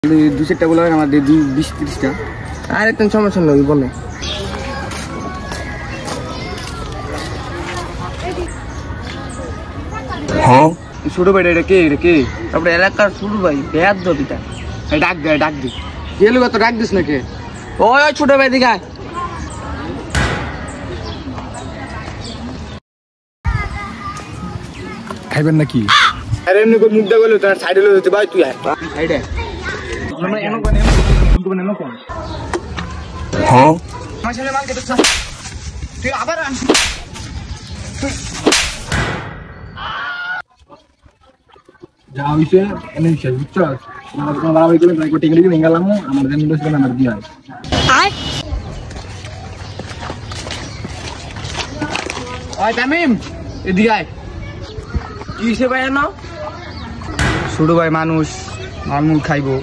দু চারটা বলে আমার 20-30টা। আর একদম সমস্যা নয় বলে। হ্যাঁ ছোট ভাই এটা কে তারপরে এলাকার ছোট ভাই বেয়াদ দবিটা ডাক দে গেলু তো ডাক দিস না কে? ওই ছোট ভাই দিঘা খাইবেন নাকি? আরে এমনি করে মুখ দেখালো তার সাইডে লয়ে যেতে ভাই তুই সাইডে আমরা এমন কোন হ্যাঁ আমার ছেলে মাল কেটে তুই আবার আন যা হইছে এনে শেষ বুঝছস আমরা কোনো লাভ হইলো না কোটি গেলি গেলাম আমার জানি দোষ করে আমার দিয়া ওই তামিম এদিকে আয় কি হিসেবে ভাই না ছোট ভাই মানুষ মালমুল খাইবো